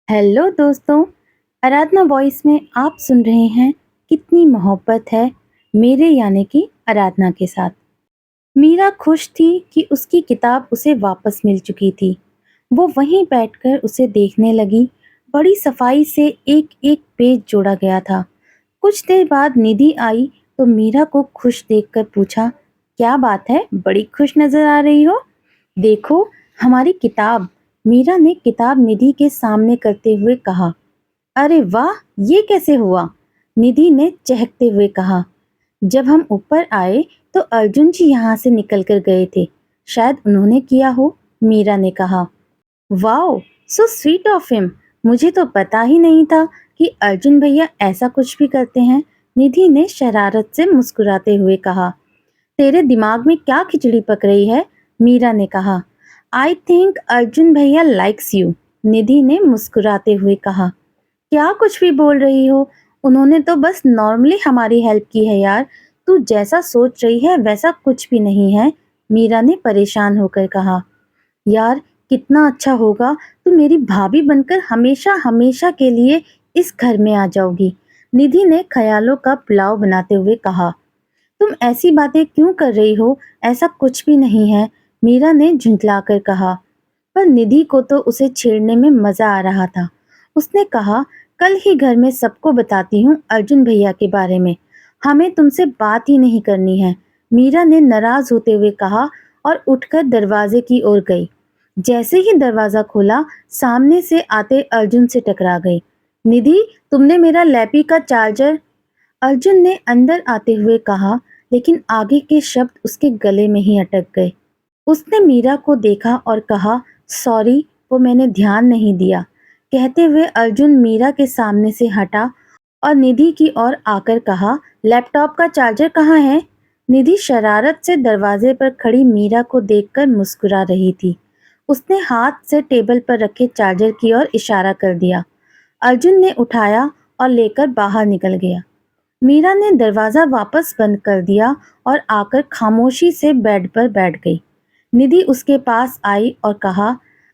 Hello दोस्तों। आराधना voice में आप सुन रहे हैं कितनी मोहब्बत है मेरे यानी कि आराधना के साथ। मीरा खुश थी कि उसकी किताब उसे वापस मिल चुकी थी। वो वहीं बैठकर उसे देखने लगी। बड़ी सफाई से एक एक पेज जोड़ा गया था। कुछ देर बाद निधि आई तो मीरा को खुश देखकर पूछा, क्या बात है, बड़ी खुश नजर आ रही हो। देखो, हमारी किताब। मीरा ने किताब निधि के सामने करते हुए कहा। अरे वाह, ये कैसे हुआ? निधि ने चहकते हुए कहा। जब हम ऊपर आए तो अर्जुन जी यहाँ से निकल कर गए थे। शायद उन्होंने किया हो, मीरा ने कहा। Wow, so sweet of him. मुझे तो पता ही नहीं था कि अर्जुन भैया ऐसा कुछ भी करते हैं। निधि ने शरारत से मुस्कुराते हुए कहा। तेरे दिमाग में क्या खिचड़ी पक रही है? मीरा ने कहा। आई थिंक अर्जुन भैया लाइक्स यू, निधि ने मुस्कुराते हुए कहा। क्या कुछ भी बोल रही हो? उन्होंने तो बस नॉर्मली हमारी हेल्प की है यार। तू जैसा सोच रही है वैसा कुछ भी नहीं है, मीरा ने परेशान होकर कहा। यार, कितना अच्छा होगा, तू मेरी भाभी बनकर हमेशा हमेशा के लिए इस घर में आ जाओगी, निधि ने ख्यालों का पुलाव बनाते हुए कहा। तुम ऐसी बातें क्यों कर रही हो? ऐसा कुछ भी नहीं है, मीरा ने झुंझलाकर कहा। पर निधि को तो उसे छेड़ने में मजा आ रहा था। उसने कहा, कल ही घर में सबको बताती हूँ अर्जुन भैया के बारे में। हमें तुमसे बात ही नहीं करनी है, मीरा ने नाराज होते हुए कहा और उठकर दरवाजे की ओर गई। जैसे ही दरवाजा खोला, सामने से आते अर्जुन से टकरा गई। निधि, तुमने मेरा लैपी का चार्जर, अर्जुन ने अंदर आते हुए कहा, लेकिन आगे के शब्द उसके गले में ही अटक गए। उसने मीरा को देखा और कहा, सॉरी, वो मैंने ध्यान नहीं दिया। कहते हुए अर्जुन मीरा के सामने से हटा और निधि की ओर आकर कहा, लैपटॉप का चार्जर कहाँ है? निधि शरारत से दरवाजे पर खड़ी मीरा को देखकर मुस्कुरा रही थी। उसने हाथ से टेबल पर रखे चार्जर की ओर इशारा कर दिया। अर्जुन ने उठाया और लेकर बाहर निकल गया। मीरा ने दरवाजा वापस बंद कर दिया और आकर खामोशी से बेड पर बैठ गई। निधि उसके पास आई और कहा,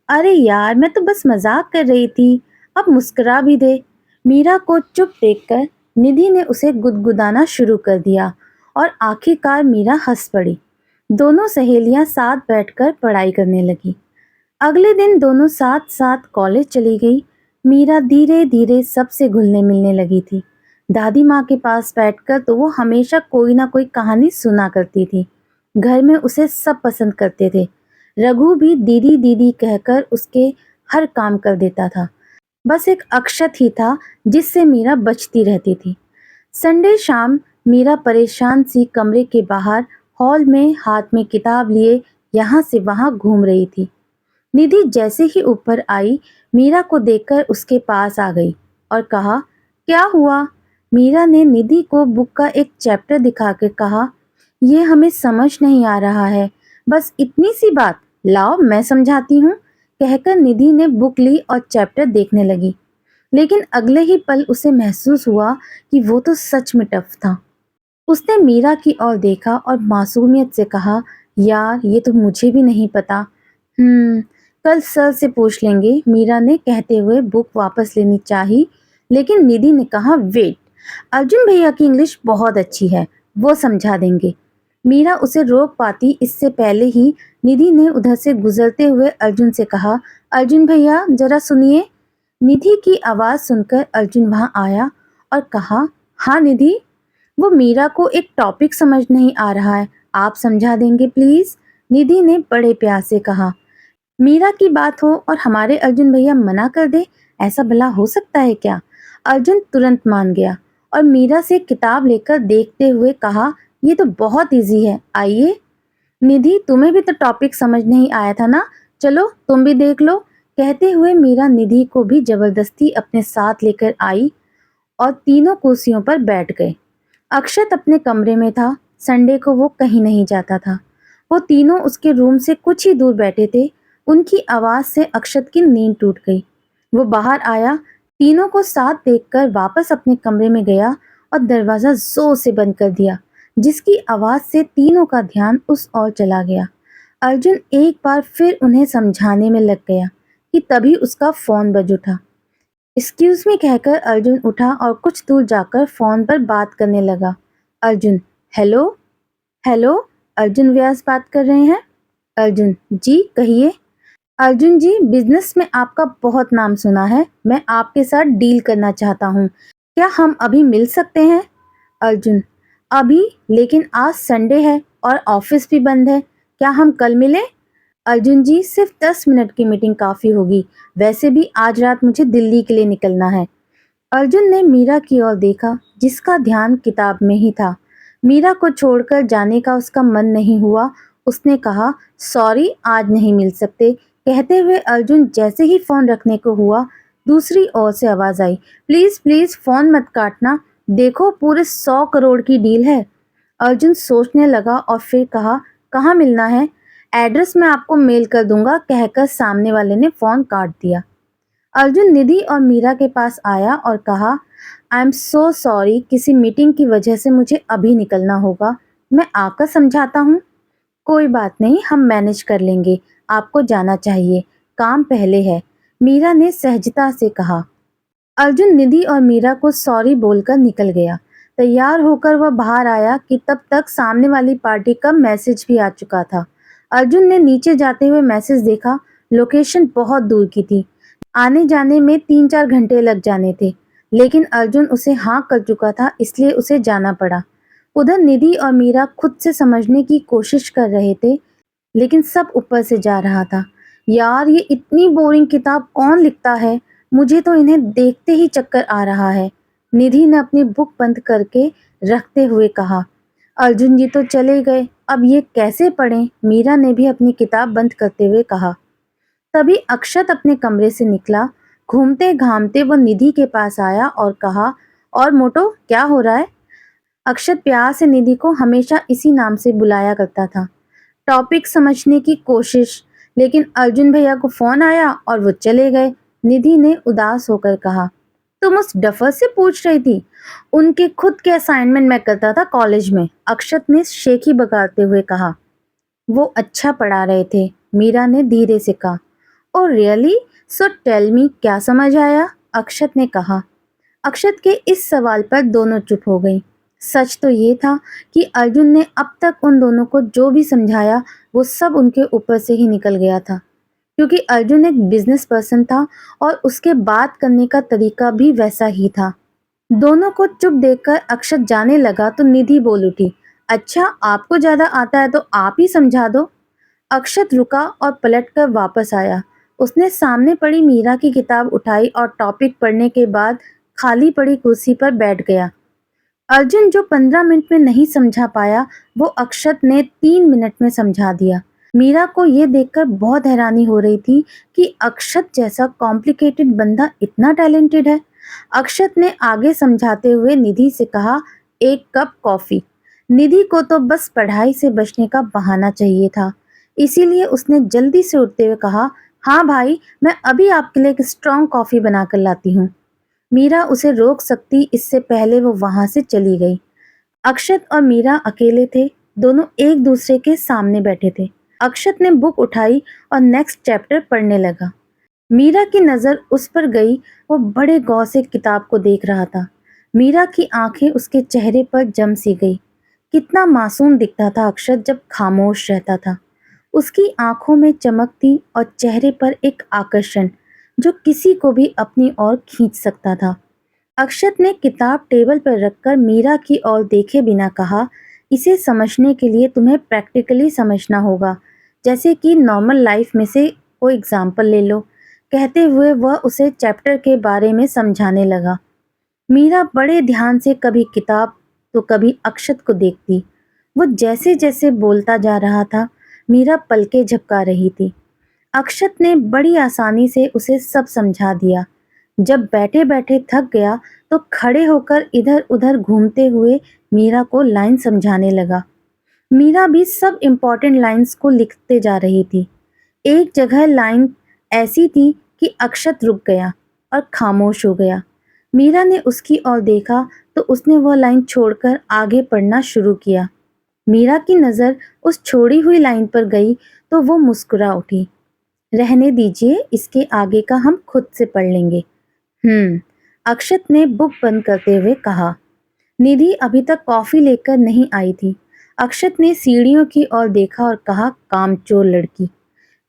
अरे यार, मैं तो बस मजाक कर रही थी, अब मुस्कुरा भी दे। मीरा को चुप देखकर निधि ने उसे गुदगुदाना शुरू कर दिया और आखिरकार मीरा हंस पड़ी। दोनों सहेलियां साथ बैठकर पढ़ाई करने लगी। अगले दिन दोनों साथ साथ कॉलेज चली गई। मीरा धीरे धीरे सबसे घुलने मिलने लगी थी। दादी माँ के पास बैठकर तो वो हमेशा कोई ना कोई कहानी सुना करती थी। घर में उसे सब पसंद करते थे। रघु भी दीदी दीदी कहकर उसके हर काम कर देता था। बस एक अक्षत ही था जिससे मीरा बचती रहती थी। संडे शाम मीरा परेशान सी कमरे के बाहर हॉल में हाथ में किताब लिए यहाँ से वहाँ घूम रही थी। निधि जैसे ही ऊपर आई, मीरा को देखकर उसके पास आ गई और कहा, क्या हुआ? मीरा ने निधि को बुक का एक चैप्टर दिखाकर कहा, यह हमें समझ नहीं आ रहा है, बस इतनी सी बात, लाओ मैं समझाती हूँ। कहकर निधि ने बुक ली और चैप्टर देखने लगी। लेकिन अगले ही पल उसे महसूस हुआ कि वो तो सच में टफ था। उसने मीरा की ओर देखा और मासूमियत से कहा, यार, ये तो मुझे भी नहीं पता। हम्म, कल सर से पूछ लेंगे, मीरा ने कहते हुए बुक वापस लेनी चाही। लेकिन निधि ने कहा, वेट, अर्जुन भैया की इंग्लिश बहुत अच्छी है, वो समझा देंगे। मीरा उसे रोक पाती इससे पहले ही निधि ने उधर से गुजरते हुए अर्जुन से कहा, अर्जुन भैया जरा सुनिए। निधि की आवाज सुनकर अर्जुन वहां आया और कहा, हाँ निधि। वो मीरा को एक टॉपिक समझ नहीं आ रहा है, आप समझा देंगे प्लीज, निधि ने बड़े प्यार से कहा। मीरा की बात हो और हमारे अर्जुन भैया मना कर दे, ऐसा भला हो सकता है क्या? अर्जुन तुरंत मान गया और मीरा से किताब लेकर देखते हुए कहा, ये तो बहुत इजी है, आइए। निधि, तुम्हें भी तो टॉपिक समझ नहीं आया था ना, चलो तुम भी देख लो। कहते हुए मीरा निधि को भी जबरदस्ती अपने साथ लेकर आई और तीनों कुर्सियों पर बैठ गए। अक्षत अपने कमरे में था। संडे को वो कहीं नहीं जाता था। वो तीनों उसके रूम से कुछ ही दूर बैठे थे। उनकी आवाज से अक्षत की नींद टूट गई। वो बाहर आया, तीनों को साथ देखकर वापस अपने कमरे में गया और दरवाजा जोर से बंद कर दिया, जिसकी आवाज से तीनों का ध्यान उस ओर चला गया। अर्जुन एक बार फिर उन्हें समझाने में लग गया कि तभी उसका फोन बज उठा। एक्सक्यूज मी कहकर अर्जुन उठा और कुछ दूर जाकर फोन पर बात करने लगा। अर्जुन, हेलो। हेलो, अर्जुन व्यास बात कर रहे हैं। अर्जुन, जी कहिए। अर्जुन जी, बिजनेस में आपका बहुत नाम सुना है, मैं आपके साथ डील करना चाहता हूँ, क्या हम अभी मिल सकते हैं? अर्जुन, अभी? लेकिन आज संडे है और ऑफिस भी बंद है, क्या हम कल मिलें? अर्जुन जी, सिर्फ 10 मिनट की मीटिंग काफी होगी, वैसे भी आज रात मुझे दिल्ली के लिए निकलना है। अर्जुन ने मीरा की ओर देखा, जिसका ध्यान किताब में ही था। मीरा को छोड़कर जाने का उसका मन नहीं हुआ। उसने कहा, सॉरी, आज नहीं मिल सकते। कहते हुए अर्जुन जैसे ही फोन रखने को हुआ, दूसरी ओर से आवाज आई, प्लीज प्लीज फोन मत काटना, देखो पूरे 100 करोड़ की डील है। अर्जुन सोचने लगा और फिर कहा, कहाँ मिलना है? एड्रेस मैं आपको मेल कर दूंगा, कहकर सामने वाले ने फोन काट दिया। अर्जुन निधि और मीरा के पास आया और कहा, आई एम सो सॉरी, किसी मीटिंग की वजह से मुझे अभी निकलना होगा, मैं आकर समझाता हूँ। कोई बात नहीं, हम मैनेज कर लेंगे, आपको जाना चाहिए, काम पहले है, मीरा ने सहजता से कहा। अर्जुन निधि और मीरा को सॉरी बोलकर निकल गया। तैयार होकर वह बाहर आया कि तब तक सामने वाली पार्टी का मैसेज भी आ चुका था। अर्जुन ने नीचे जाते हुए मैसेज देखा। लोकेशन बहुत दूर की थी, आने जाने में 3-4 घंटे लग जाने थे, लेकिन अर्जुन उसे हाँ कर चुका था, इसलिए उसे जाना पड़ा। उधर निधि और मीरा खुद से समझने की कोशिश कर रहे थे, लेकिन सब ऊपर से जा रहा था। यार, ये इतनी बोरिंग किताब कौन लिखता है, मुझे तो इन्हें देखते ही चक्कर आ रहा है। निधि ने अपनी बुक बंद करके रखते हुए कहा। अर्जुन जी तो चले गए, अब ये कैसे पढ़ें? मीरा ने भी अपनी किताब बंद करते हुए कहा। तभी अक्षत अपने कमरे से निकला। घूमते घामते वो निधि के पास आया और कहा, और मोटो, क्या हो रहा है? अक्षत प्यार से निधि को हमेशा इसी नाम से बुलाया करता था। टॉपिक समझने की कोशिश, लेकिन अर्जुन भैया को फोन आया और वो चले गए। निधि ने उदास होकर कहा, तुम उस डफर से पूछ रही थी? उनके खुद के असाइनमेंट मैं करता था कॉलेज में, अक्षत ने शेखी बगाते हुए कहा। वो अच्छा पढ़ा रहे थे, मीरा ने धीरे से कहा। Oh really? So tell me, क्या समझ आया? अक्षत ने कहा। अक्षत के इस सवाल पर दोनों चुप हो गई। सच तो ये था कि अर्जुन ने अब तक उन दोनों को जो भी समझाया वो सब उनके ऊपर से ही निकल गया था, क्योंकि अर्जुन एक बिजनेस पर्सन था और उसके बात करने का तरीका भी वैसा ही था। दोनों को चुप देखकर अक्षत जाने लगा तो निधि बोल उठी, अच्छा, आपको ज्यादा आता है तो आप ही समझा दो। अक्षत रुका और पलटकर वापस आया। उसने सामने पड़ी मीरा की किताब उठाई और टॉपिक पढ़ने के बाद खाली पड़ी कुर्सी पर बैठ गया। अर्जुन जो 15 मिनट में नहीं समझा पाया, वो अक्षत ने 3 मिनट में समझा दिया। मीरा को ये देखकर बहुत हैरानी हो रही थी कि अक्षत जैसा कॉम्प्लिकेटेड बंदा इतना टैलेंटेड है। अक्षत ने आगे समझाते हुए निधि से कहा, 1 कप कॉफी। निधि को तो बस पढ़ाई से बचने का बहाना चाहिए था, इसीलिए उसने जल्दी से उठते हुए कहा, हाँ भाई, मैं अभी आपके लिए एक स्ट्रॉन्ग कॉफी बनाकर लाती हूँ। मीरा उसे रोक सकती, इससे पहले वो वहां से चली गई। अक्षत और मीरा अकेले थे, दोनों एक दूसरे के सामने बैठे थे। अक्षत ने बुक उठाई और नेक्स्ट चैप्टर पढ़ने लगा। मीरा की नजर उस पर गई, वो बड़े गौर से किताब को देख रहा था। मीरा की आंखें उसके चेहरे पर जम सी गई। कितना मासूम दिखता था अक्षत जब खामोश रहता था। उसकी आंखों में चमक थी और चेहरे पर एक आकर्षण जो किसी को भी अपनी ओर खींच सकता था। अक्षत ने किताब टेबल पर रखकर मीरा की ओर देखे बिना कहा, इसे समझने के लिए तुम्हें प्रैक्टिकली समझना होगा, जैसे कि नॉर्मल लाइफ में से कोई एग्जाम्पल ले लो। कहते हुए वह उसे चैप्टर के बारे में समझाने लगा। मीरा बड़े ध्यान से कभी किताब तो कभी अक्षत को देखती। वो जैसे जैसे बोलता जा रहा था, मीरा पलके झपका रही थी। अक्षत ने बड़ी आसानी से उसे सब समझा दिया। जब बैठे बैठे थक गया तो खड़े होकर इधर उधर घूमते हुए मीरा को लाइन समझाने लगा। मीरा भी सब इम्पोर्टेंट लाइंस को लिखते जा रही थी। एक जगह लाइन ऐसी थी कि अक्षत रुक गया और खामोश हो गया। मीरा ने उसकी ओर देखा तो उसने वह लाइन छोड़कर आगे पढ़ना शुरू किया। मीरा की नज़र उस छोड़ी हुई लाइन पर गई तो वो मुस्कुरा उठी। रहने दीजिए, इसके आगे का हम खुद से पढ़ लेंगे। अक्षत ने बुक बंद करते हुए कहा। निधि अभी तक कॉफी लेकर नहीं आई थी। अक्षत ने सीढ़ियों की ओर देखा और कहा, कामचोर लड़की।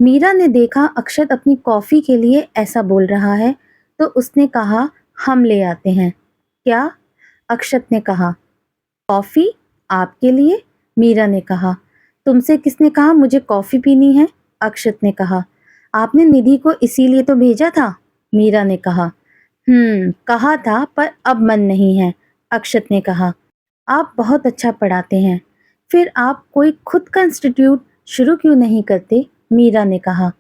मीरा ने देखा अक्षत अपनी कॉफी के लिए ऐसा बोल रहा है तो उसने कहा, हम ले आते हैं। क्या? अक्षत ने कहा। कॉफी? आपके लिए? मीरा ने कहा। तुमसे किसने कहा मुझे कॉफी पीनी है? अक्षत ने कहा। आपने निधि को इसीलिए तो भेजा था? मीरा ने कहा। कहा था पर अब मन नहीं है, अक्षत ने कहा। आप बहुत अच्छा पढ़ाते हैं, फिर आप कोई खुद का इंस्टीट्यूट शुरू क्यों नहीं करते? मीरा ने कहा।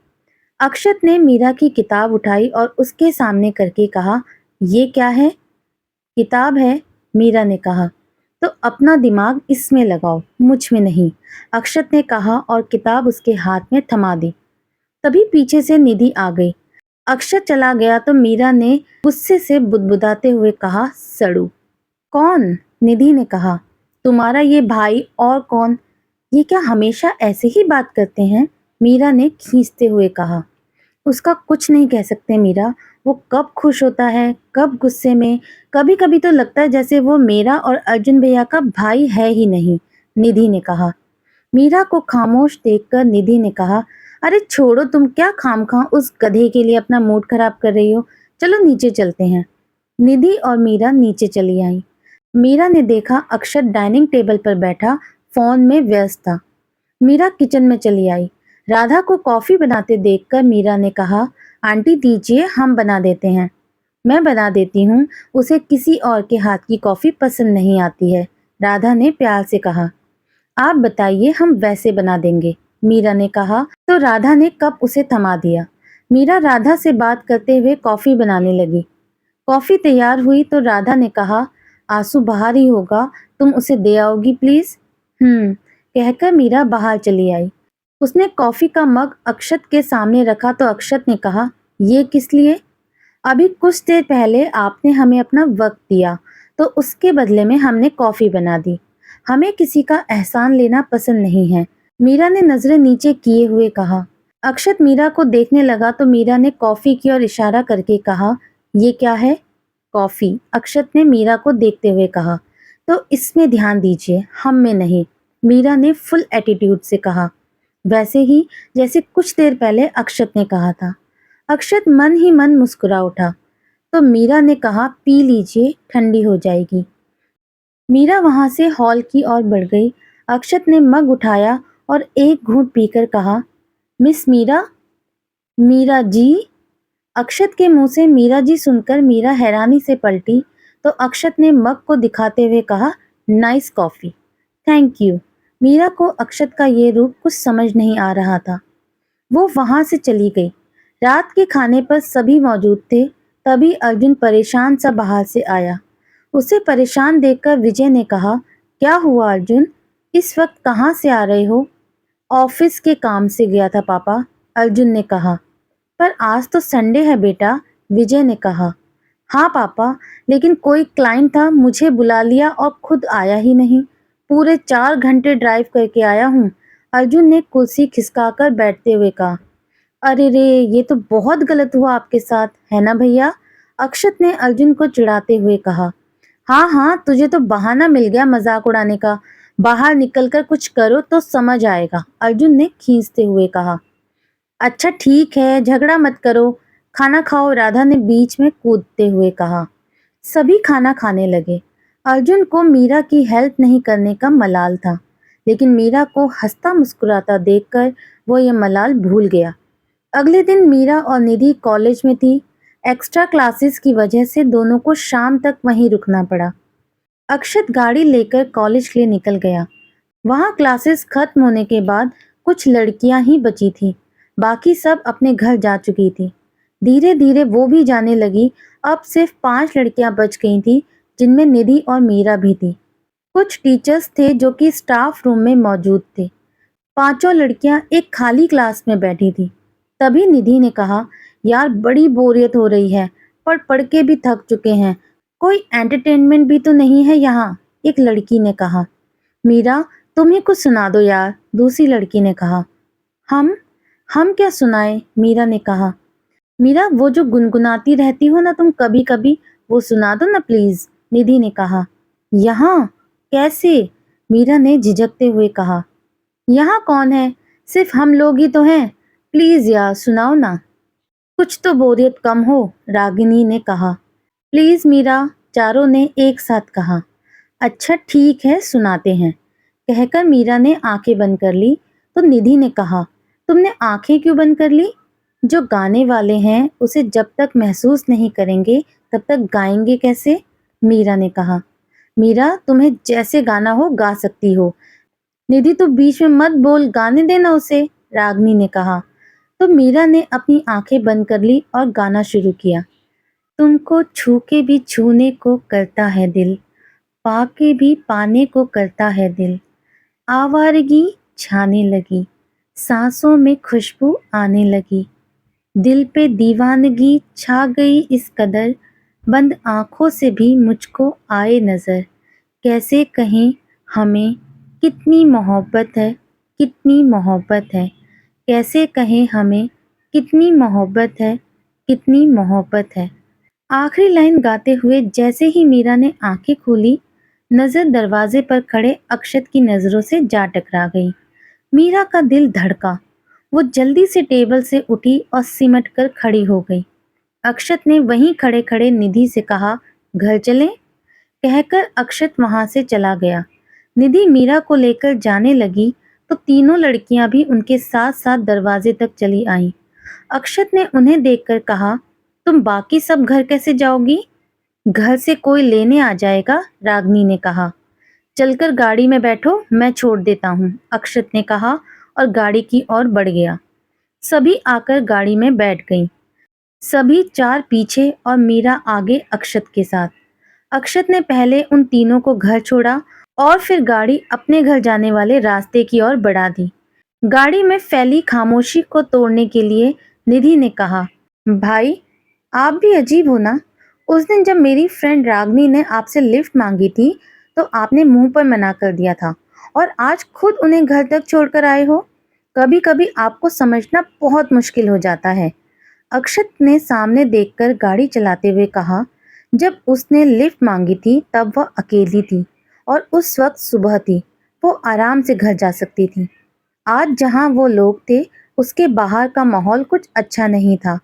अक्षत ने मीरा की किताब उठाई और उसके सामने करके कहा, ये क्या है? किताब है, मीरा ने कहा। तो अपना दिमाग इसमें लगाओ, मुझ में नहीं, अक्षत ने कहा और किताब उसके हाथ में थमा दी। तभी पीछे से निधि आ गई। अक्षत चला गया तो मीरा ने गुस्से से बुदबुदाते हुए कहा, सड़ू। कौन? निधि ने कहा। तुम्हारा ये भाई और कौन? ये क्या हमेशा ऐसे ही बात करते हैं? मीरा ने खींचते हुए कहा। उसका कुछ नहीं कह सकते मीरा, वो कब खुश होता है, कब गुस्से में, कभी कभी तो लगता है जैसे वो मेरा और अर्जुन भैया का भाई है ही नहीं, निधि ने कहा। मीरा को खामोश देखकर निधि ने कहा, अरे छोड़ो, तुम क्या खामखा उस गधे के लिए अपना मूड खराब कर रही हो, चलो नीचे चलते हैं। निधि और मीरा नीचे चली आई। मीरा ने देखा अक्षत डाइनिंग टेबल पर बैठा फोन में व्यस्त था। मीरा किचन में चली आई। राधा को कॉफी बनाते देखकर मीरा ने कहा, आंटी दीजिए, हम बना देते हैं। मैं बना देती हूँ, उसे किसी और के हाथ की कॉफी पसंद नहीं आती है, राधा ने प्यार से कहा। आप बताइए, हम वैसे बना देंगे, मीरा ने कहा तो राधा ने कप उसे थमा दिया। मीरा राधा से बात करते हुए कॉफी बनाने लगी। कॉफी तैयार हुई तो राधा ने कहा, आंसू बाहर ही होगा, तुम उसे दे आओगी प्लीज? कहकर मीरा बाहर चली आई। उसने कॉफी का मग अक्षत के सामने रखा तो अक्षत ने कहा, ये किस लिए? अभी कुछ देर पहले आपने हमें अपना वक्त दिया तो उसके बदले में हमने कॉफी बना दी। हमें किसी का एहसान लेना पसंद नहीं है, मीरा ने नजरें नीचे किए हुए कहा। अक्षत मीरा को देखने लगा तो मीरा ने कॉफी की ओर इशारा करके कहा, ये क्या है? कॉफी, अक्षत ने मीरा को देखते हुए कहा। तो इसमें ध्यान दीजिए, हम में नहीं, मीरा ने फुल एटीट्यूड से कहा, वैसे ही जैसे कुछ देर पहले अक्षत ने कहा था। अक्षत मन ही मन मुस्कुरा उठा। तो मीरा ने कहा, पी लीजिए, ठंडी हो जाएगी। मीरा वहां से हॉल की ओर बढ़ गई। अक्षत ने मग उठाया और एक घूंट पीकर कहा, मिस मीरा? मीरा जी? अक्षत के मुंह से मीरा जी सुनकर मीरा हैरानी से पलटी तो अक्षत ने मग को दिखाते हुए कहा, nice coffee, thank you. Meera को अक्षत का ये रूप कुछ समझ नहीं आ रहा था। वो वहां से चली गई। रात के खाने पर सभी मौजूद थे। तभी अर्जुन परेशान सा बाहर से आया। उसे परेशान देखकर विजय ने कहा, क्या हुआ अर्जुन, इस वक्त कहाँ से आ रहे हो? ऑफिस के काम से गया था पापा, अर्जुन ने कहा। पर आज तो संडे है बेटा, विजय ने कहा। हाँ पापा, लेकिन कोई क्लाइंट था, मुझे बुला लिया और खुद आया ही नहीं। पूरे 4 घंटे ड्राइव करके आया हूँ, अर्जुन ने कुर्सी खिसकाकर बैठते हुए कहा। अरे रे, ये तो बहुत गलत हुआ आपके साथ, है ना भैया? अक्षत ने अर्जुन को चिढ़ाते हुए कहा। हाँ हाँ, तुझे तो बहाना मिल गया मजाक उड़ाने का, बाहर निकलकर कुछ करो तो समझ आएगा, अर्जुन ने खींचते हुए कहा। अच्छा ठीक है, झगड़ा मत करो, खाना खाओ, राधा ने बीच में कूदते हुए कहा। सभी खाना खाने लगे। अर्जुन को मीरा की हेल्प नहीं करने का मलाल था, लेकिन मीरा को हंसता मुस्कुराता देखकर वो ये मलाल भूल गया। अगले दिन मीरा और निधि कॉलेज में थी। एक्स्ट्रा क्लासेस की वजह से दोनों को शाम तक वहीं रुकना पड़ा। अक्षत गाड़ी लेकर कॉलेज के लिए निकल गया। वहां क्लासेस खत्म होने के बाद कुछ लड़कियां ही बची थीं, बाकी सब अपने घर जा चुकी थी। धीरे धीरे वो भी जाने लगी। अब सिर्फ 5 लड़कियां बच गई थी, जिनमें निधि और मीरा भी थी। कुछ टीचर्स थे जो कि स्टाफ रूम में मौजूद थे। पांचों लड़कियां एक खाली क्लास में बैठी थी। तभी निधि ने कहा, यार बड़ी बोरियत हो रही है, पढ़ पढ़ के भी थक चुके हैं, कोई एंटरटेनमेंट भी तो नहीं है यहाँ, एक लड़की ने कहा। मीरा, तुम ही कुछ सुना दो यार, दूसरी लड़की ने कहा। हम हम क्या सुनाए, मीरा ने कहा। मीरा, वो जो गुनगुनाती रहती हो ना तुम कभी कभी, वो सुना दो ना प्लीज, निधि ने कहा। यहाँ? कैसे? मीरा ने झिझकते हुए कहा। यहाँ कौन है? सिर्फ हम लोग ही तो हैं। प्लीज यार सुनाओ ना। कुछ तो बोरियत कम हो, रागिनी ने कहा। प्लीज मीरा, चारों ने एक साथ कहा। अच्छा ठीक है, सुनाते हैं। कहकर मीरा ने आंखें बंद कर ली तो निधि ने कहा, तुमने आंखें क्यों बंद कर ली? जो गाने वाले हैं उसे जब तक महसूस नहीं करेंगे तब तक गाएंगे कैसे? मीरा ने कहा। मीरा, तुम्हें जैसे गाना हो गा सकती हो। निधि तो बीच में मत बोल, गाने देना उसे, रागनी ने कहा। तो मीरा ने अपनी आंखें बंद कर ली और गाना शुरू किया। तुमको छू के भी छूने को करता है दिल, पाके भी पाने को करता है दिल, आवारगी छाने लगी, सांसों में खुशबू आने लगी, दिल पे दीवानगी छा गई इस कदर, बंद आंखों से भी मुझको आए नजर, कैसे कहें हमें कितनी मोहब्बत है, कितनी मोहब्बत है, कैसे कहें हमें कितनी मोहब्बत है, कितनी मोहब्बत है। आखिरी लाइन गाते हुए जैसे ही मीरा ने आंखें खोली, नजर दरवाजे पर खड़े अक्षत की नजरों से जा टकरा गई। मीरा का दिल धड़का। वो जल्दी से टेबल से उठी और सिमट कर खड़ी हो गई। अक्षत ने वहीं खड़े खड़े निधि से कहा, घर चलें? कहकर अक्षत वहां से चला गया। निधि मीरा को लेकर जाने लगी तो तीनों लड़कियां भी उनके साथ साथ दरवाजे तक चली आईं। अक्षत ने उन्हें देखकर कहा, तुम बाकी सब घर कैसे जाओगी? घर से कोई लेने आ जाएगा, रागनी ने कहा। चलकर गाड़ी में बैठो, मैं छोड़ देता हूँ, अक्षत ने कहा और गाड़ी की ओर बढ़ गया। सभी आकर गाड़ी में बैठ गईं। सभी चार पीछे और मीरा आगे अक्षत के साथ। अक्षत ने पहले उन तीनों को घर छोड़ा और फिर गाड़ी अपने घर जाने वाले रास्ते की ओर बढ़ा दी। गाड़ी में फैली खामोशी को तोड़ने के लिए निधि ने कहा, भाई आप भी अजीब हो ना। उस दिन जब मेरी फ्रेंड रागनी ने आपसे लिफ्ट मांगी थी तो आपने मुंह पर मना कर दिया था और आज खुद उन्हें घर तक छोड़कर आए हो। कभी कभी आपको समझना बहुत मुश्किल हो जाता है। अक्षत ने सामने देखकर गाड़ी चलाते हुए कहा, जब उसने लिफ्ट मांगी थी तब वह अकेली थी और उस वक्त सुबह थी। वो आराम से घर जा सकती थी। आज जहां वो लोग थे उसके बाहर का माहौल कुछ अच्छा नहीं था।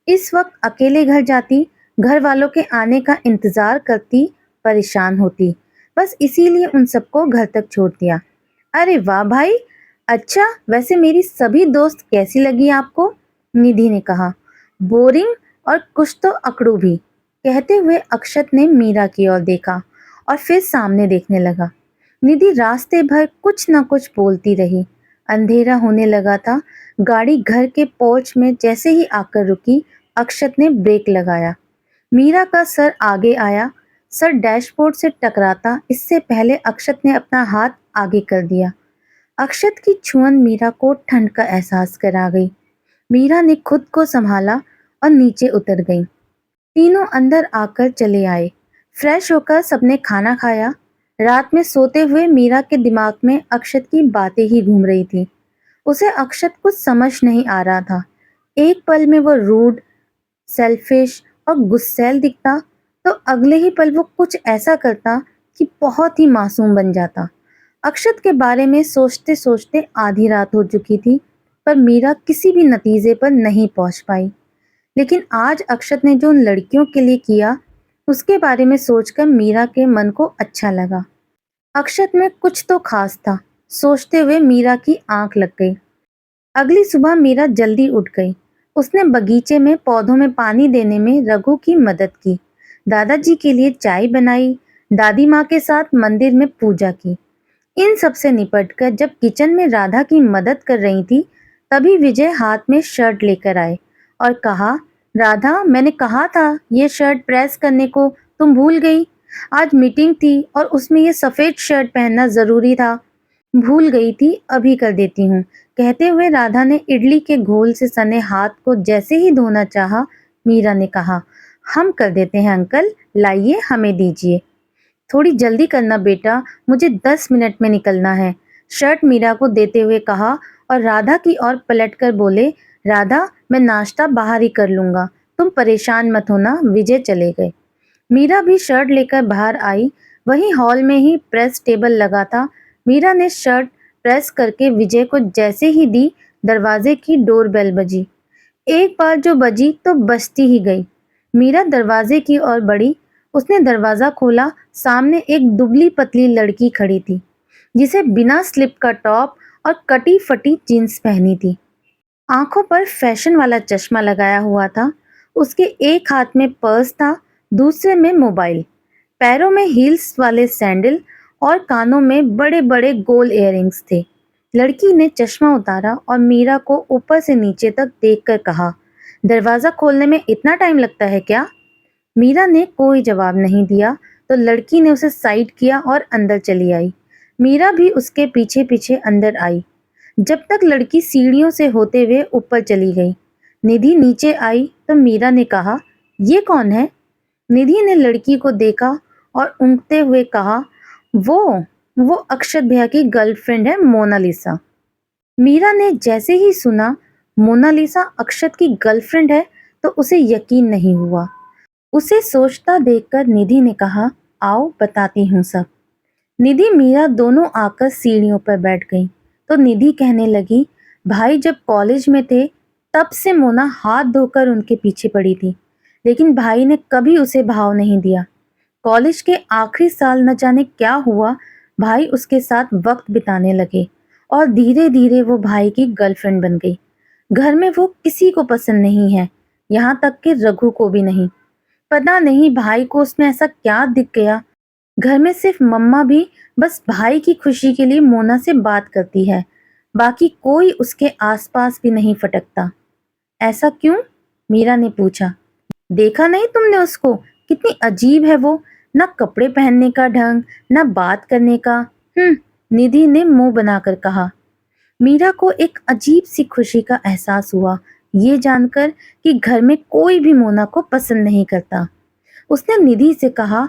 इस वक्त अकेले घर जाती, घर वालों के आने का इंतजार करती, परेशान होती। बस इसीलिए उन सबको घर तक छोड़ दिया। अरे वाह भाई! अच्छा, वैसे मेरी सभी दोस्त कैसी लगी आपको? निधि ने कहा। बोरिंग और कुछ तो अकड़ू भी। कहते हुए अक्षत ने मीरा की ओर देखा और फिर सामने देखने लगा। निधि रास्ते भर कुछ न कुछ बोलती रही। अंधेरा होने लगा था। गाड़ी घर के पोर्च में जैसे ही आकर रुकी, अक्षत ने ब्रेक लगाया। मीरा का सर आगे आया। सर डैशबोर्ड से टकराता इससे पहले अक्षत ने अपना हाथ आगे कर दिया। अक्षत की छुअन मीरा को ठंड का एहसास करा गई। मीरा ने खुद को संभाला और नीचे उतर गई। तीनों अंदर आकर चले आए। फ्रेश होकर सबने खाना खाया। रात में सोते हुए मीरा के दिमाग में अक्षत की बातें ही घूम रही थी। उसे अक्षत कुछ समझ नहीं आ रहा था। एक पल में वो रूड, सेल्फिश और गुस्सैल दिखता तो अगले ही पल वो कुछ ऐसा करता कि बहुत ही मासूम बन जाता। अक्षत के बारे में सोचते सोचते आधी रात हो चुकी थी पर मीरा किसी भी नतीजे पर नहीं पहुंच पाई। लेकिन आज अक्षत ने जो उन लड़कियों के लिए किया उसके बारे में सोचकर मीरा के मन को अच्छा लगा। अक्षत में कुछ तो खास था। सोचते हुए मीरा की आंख लग गई। अगली सुबह मीरा जल्दी उठ गई। उसने बगीचे में पौधों में पानी देने में रघु की मदद की, दादाजी के लिए चाय बनाई, दादी माँ के साथ मंदिर में पूजा की। इन सब से निपटकर जब किचन में राधा की मदद कर रही थी तभी विजय हाथ में शर्ट लेकर आए और कहा, राधा मैंने कहा था ये शर्ट प्रेस करने को, तुम भूल गई। आज मीटिंग थी और उसमें ये सफेद शर्ट पहनना जरूरी था। भूल गई थी, अभी कर देती हूँ। कहते हुए राधा ने इडली के घोल से सने हाथ को जैसे ही धोना चाहा, मीरा ने कहा, हम कर देते हैं अंकल, लाइए हमें दीजिए। थोड़ी जल्दी करना बेटा, मुझे 10 मिनट में निकलना है, शर्ट मीरा को देते हुए कहा और राधा की ओर पलटकर बोले, राधा, मैं नाश्ता बाहर ही कर लूंगा, तुम परेशान मत होना। विजय चले गए। मीरा भी शर्ट लेकर बाहर आई। वहीं हॉल में ही प्रेस टेबल लगा था। मीरा ने शर्ट प्रेस करके विजय को जैसे ही दी, दरवाजे की डोरबेल बजी। एक बार जो बजी तो बजती ही गई। मीरा दरवाजे की ओर बढ़ी। उसने दरवाजा खोला। सामने एक दुबली पतली लड़की खड़ी थी, जिसे बिना स्लिप का टॉप और कटी फटी जींस पहनी थी। आंखों पर फैशन वाला चश्मा लगाया हुआ था। उसके एक हाथ में पर्स था, दूसरे में मोबाइल। पैरों में हील्स वाले सैंडल और कानों में बड़े बड़े गोल इयररिंग्स थे। लड़की ने चश्मा उतारा और मीरा को ऊपर से नीचे तक देखकर कहा, दरवाजा खोलने में इतना टाइम लगता है क्या? मीरा ने कोई जवाब नहीं दिया तो लड़की ने उसे साइड किया और अंदर चली आई। मीरा भी उसके पीछे पीछे अंदर आई, जब तक लड़की सीढ़ियों से होते हुए ऊपर चली गई। निधि नीचे आई तो मीरा ने कहा, ये कौन है? निधि ने लड़की को देखा और ऊँघते हुए कहा, वो वो अक्षत भैया की गर्लफ्रेंड है, मोनालिसा। मीरा ने जैसे ही सुना मोनालिसा अक्षत की गर्लफ्रेंड है तो उसे यकीन नहीं हुआ। उसे सोचता देखकर निधि ने कहा, आओ बताती हूँ सब। निधि मीरा दोनों आकर सीढ़ियों पर बैठ गईं। तो निधि कहने लगी, भाई जब कॉलेज में थे तब से मोना हाथ धोकर उनके पीछे पड़ी थी, लेकिन भाई ने कभी उसे भाव नहीं दिया। कॉलेज के आखिरी साल न जाने क्या हुआ, भाई उसके साथ वक्त बिताने लगे और धीरे धीरे वो भाई की गर्लफ्रेंड बन गई। घर में वो किसी को पसंद नहीं है, यहाँ तक कि रघु को भी नहीं। पता नहीं भाई को उसमें ऐसा क्या दिख गया। घर में सिर्फ मम्मा भी बस भाई की खुशी के लिए मोना से बात करती है, बाकी कोई उसके आसपास भी नहीं फटकता। ऐसा क्यों? मीरा ने पूछा। देखा नहीं तुमने उसको? कितनी अजीब है वो, ना कपड़े पहनने का ढंग, ना बात करने का। निधि ने मुंह बनाकर कहा। मीरा को एक अजीब सी खुशी का एहसास हुआ, ये जानकर कि घर में कोई भी मोना को पसंद नहीं करता। उसने निधि से कहा,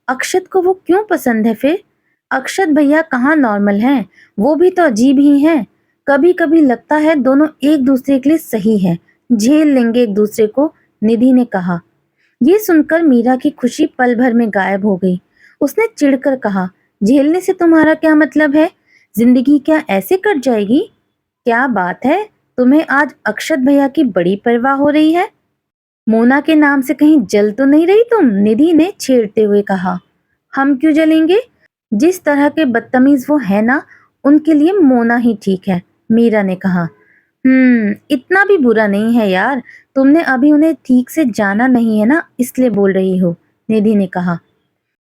अक्षत को वो क्यों पसंद है फिर? अक्षत भैया कहाँ नॉर्मल हैं, वो भी तो अजीब ही हैं। कभी कभी लगता है दोनों एक दूसरे के लिए सही है, झेल लेंगे एक दूसरे को। निधि ने कहा। ये सुनकर मीरा की खुशी पल भर में गायब हो गई। उसने चिढ़कर कहा, झेलने से तुम्हारा क्या मतलब है? जिंदगी क्या ऐसे कट जाएगी? क्या बात है, तुम्हें आज अक्षत भैया की बड़ी परवाह हो रही है। मोना के नाम से कहीं जल तो नहीं रही तुम? निधि ने छेड़ते हुए कहा। हम क्यों जलेंगे? जिस तरह के बदतमीज वो है ना, उनके लिए मोना ही ठीक है, मीरा ने कहा। इतना भी बुरा नहीं है यार, तुमने अभी उन्हें ठीक से जाना नहीं है ना, इसलिए बोल रही हो, निधि ने कहा।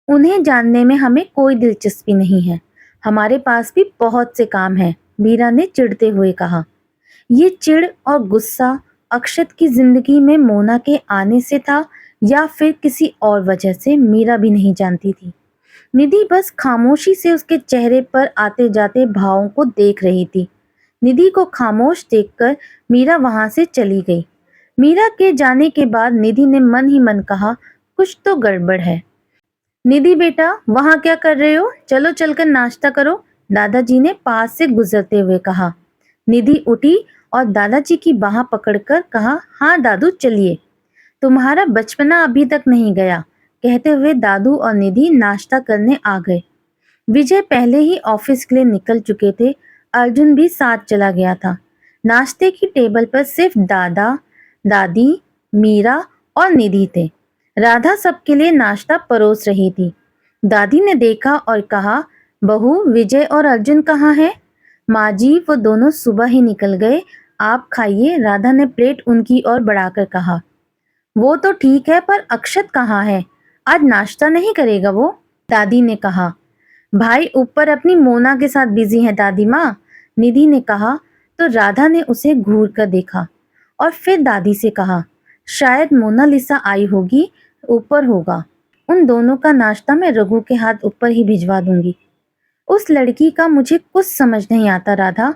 उन्हें जानने में हमें कोई दिलचस्पी नहीं है, हमारे पास भी बहुत से काम है, मीरा ने चिढ़ते हुए कहा। ये चिढ़ और गुस्सा अक्षत की जिंदगी में मोना के आने से था या फिर किसी और वजह से, मीरा भी नहीं जानती थी। निधि बस खामोशी से उसके चेहरे पर आते जाते भावों को देख रही थी। निधि को खामोश देखकर मीरा वहां से चली गई। मीरा के जाने के बाद निधि ने मन ही मन कहा, कुछ तो गड़बड़ है। निधि बेटा, वहां क्या कर रहे हो? चलो चलकर नाश्ता करो, दादाजी ने पास से गुजरते हुए कहा। निधि उठी और दादाजी की बाह पकड़कर कहा, हाँ दादू चलिए, तुम्हारा बचपना अभी तक नहीं गया। कहते हुए दादू और निधि नाश्ता करने आ गए। विजय पहले ही ऑफिस के लिए निकल चुके थे। अर्जुन भी साथ चला गया था। नाश्ते की टेबल पर सिर्फ दादा, दादी, मीरा और निधि थे। राधा सबके लिए नाश्ता परोस रही थी। दादी ने देखा और कहा, बहू विजय और अर्जुन कहाँ हैं? माँ जी, वो दोनों सुबह ही निकल गए, आप खाइए, राधा ने प्लेट उनकी ओर बढ़ाकर कहा। वो तो ठीक है, पर अक्षत कहाँ है? आज नाश्ता नहीं करेगा वो? दादी ने कहा। भाई ऊपर अपनी मोना के साथ बिजी है दादी माँ, निधि ने कहा। तो राधा ने उसे घूर कर देखा और फिर दादी से कहा, शायद मोनालिसा आई होगी, ऊपर होगा। उन दोनों का नाश्ता मैं रघु के हाथ ऊपर ही भिजवा दूंगी। उस लड़की का मुझे कुछ समझ नहीं आता राधा,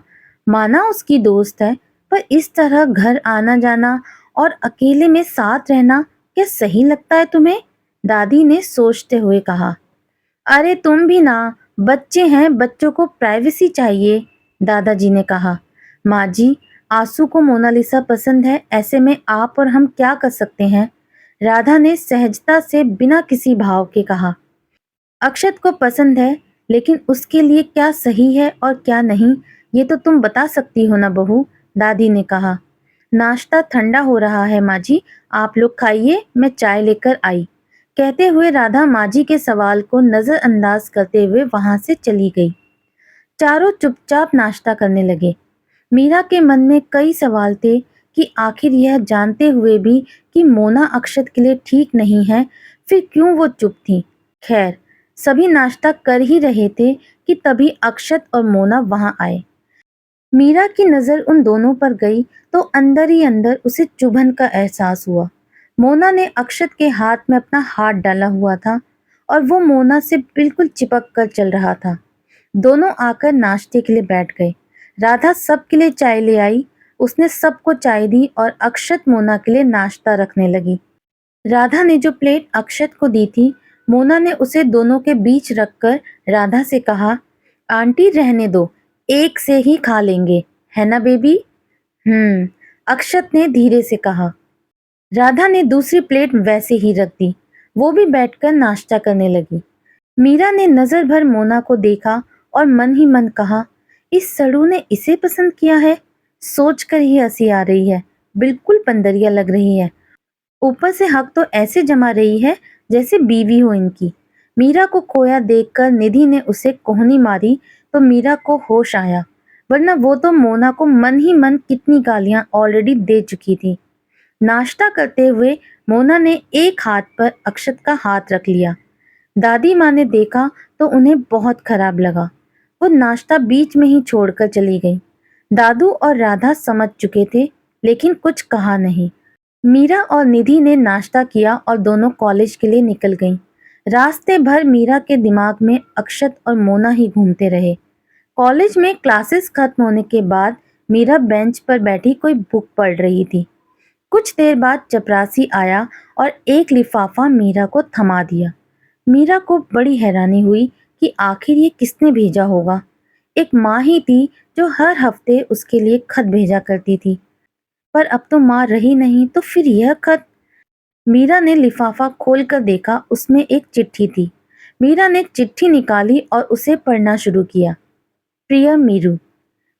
माना उसकी दोस्त है, पर इस तरह घर आना जाना और अकेले में साथ रहना क्या सही लगता है तुम्हें? दादी ने सोचते हुए कहा। अरे तुम भी ना, बच्चे हैं, बच्चों को प्राइवेसी चाहिए, दादाजी ने कहा। माँ जी, आंसू को मोनालिसा पसंद है, ऐसे में आप और हम क्या कर सकते हैं? राधा ने सहजता से बिना किसी भाव के कहा। अक्षत को पसंद है, लेकिन उसके लिए क्या सही है और क्या नहीं, ये तो तुम बता सकती हो ना बहू, दादी ने कहा। नाश्ता ठंडा हो रहा है माँ जी, आप लोग खाइए, मैं चाय लेकर आई। कहते हुए राधा माँ जी के सवाल को नजरअंदाज करते हुए वहां से चली गई। चारों चुपचाप नाश्ता करने लगे। मीरा के मन में कई सवाल थे कि आखिर यह जानते हुए भी कि मोना अक्षत के लिए ठीक नहीं है, फिर क्यों वो चुप थी। खैर, सभी नाश्ता कर ही रहे थे कि तभी अक्षत और मोना वहां आए। मीरा की नजर उन दोनों पर गई तो अंदर ही अंदर उसे चुभन का एहसास हुआ। मोना ने अक्षत के हाथ में अपना हाथ डाला हुआ था और वो मोना से बिल्कुल चिपक कर चल रहा था। दोनों आकर नाश्ते के लिए बैठ गए। राधा सबके लिए चाय ले आई। उसने सबको चाय दी और अक्षत मोना के लिए नाश्ता रखने लगी। राधा ने जो प्लेट अक्षत को दी थी, मोना ने उसे दोनों के बीच रखकर राधा से कहा, आंटी रहने दो, एक से ही खा लेंगे, है ना बेबी? अक्षत ने धीरे से कहा। राधा ने दूसरी प्लेट वैसे ही रख दी। वो भी बैठकर नाश्ता करने लगी। मीरा ने नजर भर मोना को देखा और मन ही मन कहा, इस सड़ू ने इसे पसंद किया है। सोचकर ही हंसी आ रही है, बिल्कुल पंदरिया लग रही है। ऊपर से हक तो ऐसे जमा रही है जैसे बीवी हो इनकी। मीरा को खोया देखकर निधि ने उसे कोहनी मारी तो मीरा को होश आया, वरना वो तो मोना को मन ही मन कितनी गालियां ऑलरेडी दे चुकी थी। नाश्ता करते हुए मोना ने एक हाथ पर अक्षत का हाथ रख लिया। दादी माँ ने देखा तो उन्हें बहुत खराब लगा। वो नाश्ता बीच में ही छोड़कर चली गई। दादू और राधा समझ चुके थे, लेकिन कुछ कहा नहीं। मीरा और निधि ने नाश्ता किया और दोनों कॉलेज के लिए निकल गईं। रास्ते भर मीरा के दिमाग में अक्षत और मोना ही घूमते रहे। कॉलेज में क्लासेस खत्म होने के बाद मीरा बेंच पर बैठी कोई बुक पढ़ रही थी। कुछ देर बाद चपरासी आया और एक लिफाफा मीरा को थमा दिया। मीरा को बड़ी हैरानी हुई कि आखिर ये किसने भेजा होगा। एक माँ ही थी जो हर हफ्ते उसके लिए खत भेजा करती थी, पर अब तो माँ रही नहीं, तो फिर यह खत। मीरा ने लिफाफा खोलकर देखा, उसमें एक चिट्ठी थी। मीरा ने चिट्ठी निकाली और उसे पढ़ना शुरू किया। प्रिय मीरू,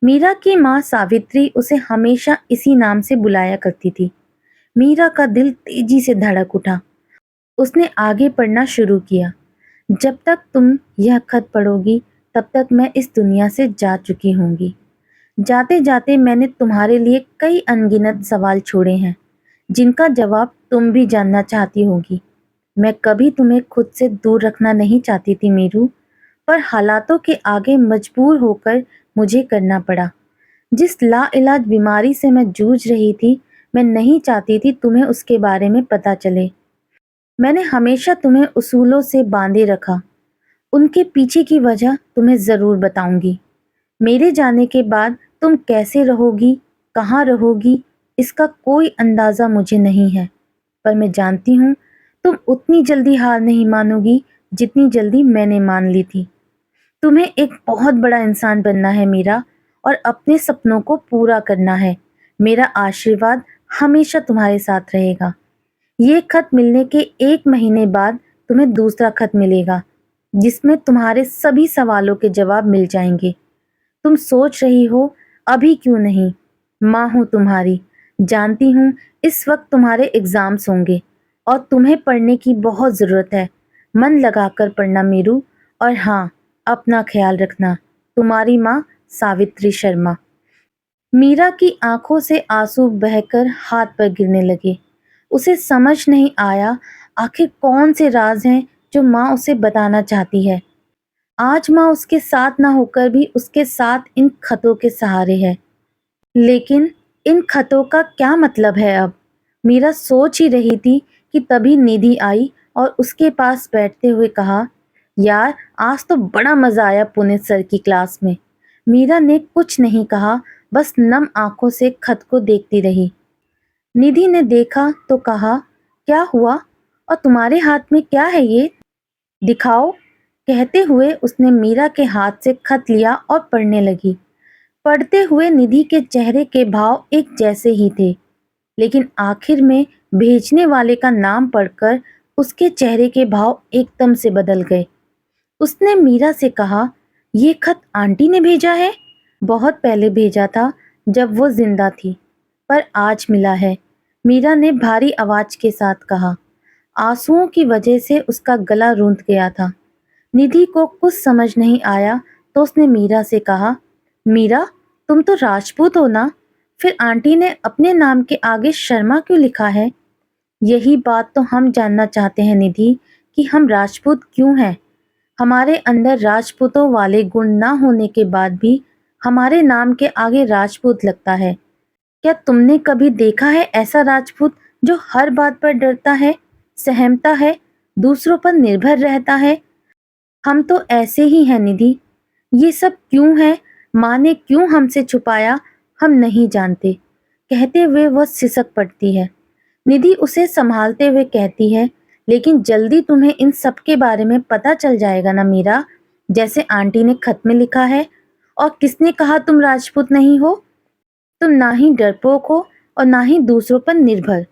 मीरा की माँ सावित्री उसे हमेशा इसी नाम से बुलाया करती थी। मीरा का दिल तेजी से धड़क उठा। उसने आगे पढ़ना शुरू किया। जब तक तुम यह खत पढ़ोगी, तब तक मैं इस दुनिया से जा चुकी होंगी। जाते जाते मैंने तुम्हारे लिए कई अनगिनत सवाल छोड़े हैं, जिनका जवाब तुम भी जानना चाहती होगी। मैं कभी तुम्हें खुद से दूर रखना नहीं चाहती थी मीरू, पर हालातों के आगे मजबूर होकर मुझे करना पड़ा। जिस लाइलाज बीमारी से मैं जूझ रही थी, मैं नहीं चाहती थी तुम्हें उसके बारे में पता चले। मैंने हमेशा तुम्हें उसूलों से बांधे रखा। उनके पीछे की वजह तुम्हें ज़रूर बताऊंगी। मेरे जाने के बाद तुम कैसे रहोगी, कहाँ रहोगी, इसका कोई अंदाज़ा मुझे नहीं है, पर मैं जानती हूँ तुम उतनी जल्दी हार नहीं मानोगी जितनी जल्दी मैंने मान ली थी। तुम्हें एक बहुत बड़ा इंसान बनना है मीरा, और अपने सपनों को पूरा करना है। मेरा आशीर्वाद हमेशा तुम्हारे साथ रहेगा। ये खत मिलने के 1 महीने बाद तुम्हें दूसरा खत मिलेगा, जिसमें तुम्हारे सभी सवालों के जवाब मिल जाएंगे। तुम सोच रही हो अभी क्यों नहीं, माँ हूँ तुम्हारी। जानती हूँ इस वक्त तुम्हारे एग्जाम्स होंगे और तुम्हें पढ़ने की बहुत ज़रूरत है। मन लगाकर पढ़ना मीरू, और हाँ, अपना ख्याल रखना। तुम्हारी माँ, सावित्री शर्मा। मीरा की आंखों से आंसू बहकर हाथ पर गिरने लगे। उसे समझ नहीं आया आखिर कौन से राज हैं जो माँ उसे बताना चाहती है। आज माँ उसके साथ ना होकर भी उसके साथ इन खतों के सहारे है, लेकिन इन खतों का क्या मतलब है अब? मीरा सोच ही रही थी कि तभी निधि आई और उसके पास बैठते हुए कहा, यार आज तो बड़ा मजा आया पुनीत सर की क्लास में। मीरा ने कुछ नहीं कहा, बस नम आंखों से खत को देखती रही। निधि ने देखा तो कहा, क्या हुआ और तुम्हारे हाथ में क्या है ये, दिखाओ। कहते हुए उसने मीरा के हाथ से खत लिया और पढ़ने लगी। पढ़ते हुए निधि के चेहरे के भाव एक जैसे ही थे, लेकिन आखिर में भेजने वाले का नाम पढ़कर उसके चेहरे के भाव एकदम से बदल गए। उसने मीरा से कहा, ये खत आंटी ने भेजा है? बहुत पहले भेजा था, जब वो जिंदा थी, पर आज मिला है, मीरा ने भारी आवाज के साथ कहा। आंसुओं की वजह से उसका गला रूंध गया था। निधि को कुछ समझ नहीं आया तो उसने मीरा से कहा, मीरा, तुम तो राजपूत हो ना? फिर आंटी ने अपने नाम के आगे शर्मा क्यों लिखा है? यही बात तो हम जानना चाहते हैं निधि, कि हम राजपूत क्यों हैं? हमारे अंदर राजपूतों वाले गुण ना होने के बाद भी हमारे नाम के आगे राजपूत लगता है। क्या तुमने कभी देखा है ऐसा राजपूत जो हर बात पर डरता है, सहमता है, दूसरों पर निर्भर रहता है? हम तो ऐसे ही हैं निधि। ये सब क्यों है, माँ ने क्यों हमसे छुपाया, हम नहीं जानते। कहते हुए वह सिसक पड़ती है। निधि उसे संभालते हुए कहती है, लेकिन जल्दी तुम्हें इन सब के बारे में पता चल जाएगा ना मीरा, जैसे आंटी ने खत में लिखा है। और किसने कहा तुम राजपूत नहीं हो? तुम ना ही डरपोक हो और ना ही दूसरों पर निर्भर।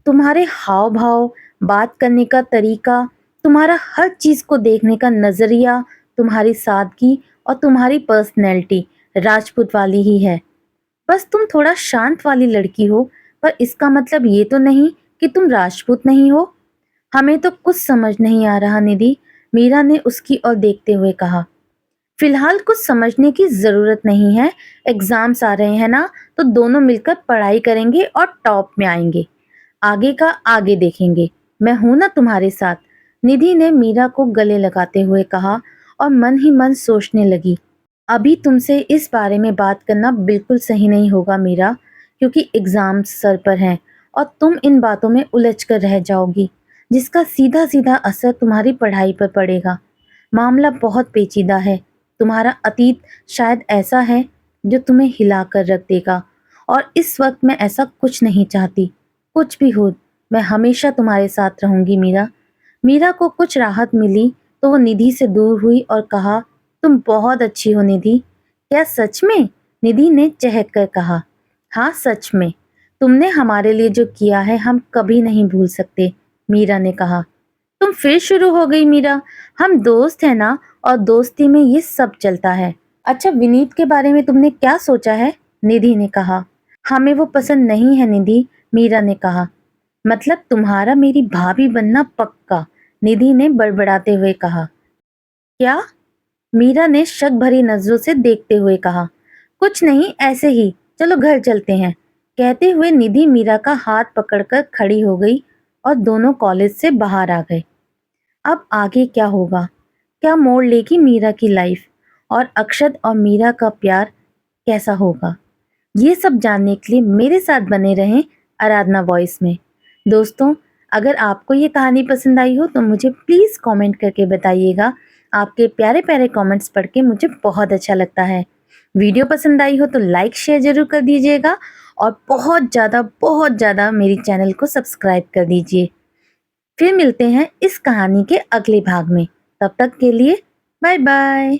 तुम्हारे हाव भाव, बात करने का तरीका, तुम्हारा हर चीज को देखने का नजरिया, तुम्हारी सादगी और तुम्हारी पर्सनैलिटी राजपूत वाली ही है। बस तुम थोड़ा शांत वाली लड़की हो, पर इसका मतलब ये तो नहीं कि तुम राजपूत नहीं हो। हमें तो कुछ समझ नहीं आ रहा निधि, मीरा ने उसकी ओर देखते हुए कहा। फिलहाल कुछ समझने की जरूरत नहीं है। एग्जाम्स आ रहे हैं ना, तो दोनों मिलकर पढ़ाई करेंगे और टॉप में आएंगे। आगे का आगे देखेंगे। मैं हूं ना तुम्हारे साथ। निधि ने मीरा को गले लगाते हुए कहा और मन ही मन सोचने लगी, अभी तुमसे इस बारे में बात करना बिल्कुल सही नहीं होगा मीरा, क्योंकि एग्जाम्स सर पर हैं और तुम इन बातों में उलझ कर रह जाओगी, जिसका सीधा सीधा असर तुम्हारी पढ़ाई पर पड़ेगा। मामला बहुत पेचीदा है। तुम्हारा अतीत शायद ऐसा है जो तुम्हें हिला कर रख देगा, और इस वक्त मैं ऐसा कुछ नहीं चाहती। कुछ भी हो, मैं हमेशा तुम्हारे साथ रहूंगी मीरा। मीरा को कुछ राहत मिली तो वो निधि से दूर हुई और कहा, तुम बहुत अच्छी हो निधि। क्या सच में? निधि ने चहक कर कहा। हाँ, सच में। तुमने हमारे लिए जो किया है हम कभी नहीं भूल सकते, मीरा ने कहा। तुम फिर शुरू हो गई मीरा। हम दोस्त हैं ना, और दोस्ती में ये सब चलता है। अच्छा, विनीत के बारे में तुमने क्या सोचा है? निधि ने कहा। हमें वो पसंद नहीं है निधि, मीरा ने कहा। मतलब तुम्हारा मेरी भाभी बनना पक्का, निधि ने बड़बड़ाते हुए कहा। क्या? मीरा ने शक भरी नजरों से देखते हुए कहा। कुछ नहीं, ऐसे ही, चलो घर चलते हैं। कहते हुए निधि मीरा का हाथ पकड़कर खड़ी हो गई और दोनों कॉलेज से बाहर आ गए। अब आगे क्या होगा? क्या मोड़ लेगी मीरा की लाइफ? और अक्षत और मीरा का प्यार कैसा होगा? ये सब जानने के लिए मेरे साथ बने रहें आराधना वॉइस में। दोस्तों, अगर आपको ये कहानी पसंद आई हो तो मुझे प्लीज़ कमेंट करके बताइएगा। आपके प्यारे प्यारे कमेंट्स पढ़ के मुझे बहुत अच्छा लगता है। वीडियो पसंद आई हो तो लाइक शेयर ज़रूर कर दीजिएगा, और बहुत ज़्यादा मेरी चैनल को सब्सक्राइब कर दीजिए। फिर मिलते हैं इस कहानी के अगले भाग में। तब तक के लिए बाय बाय।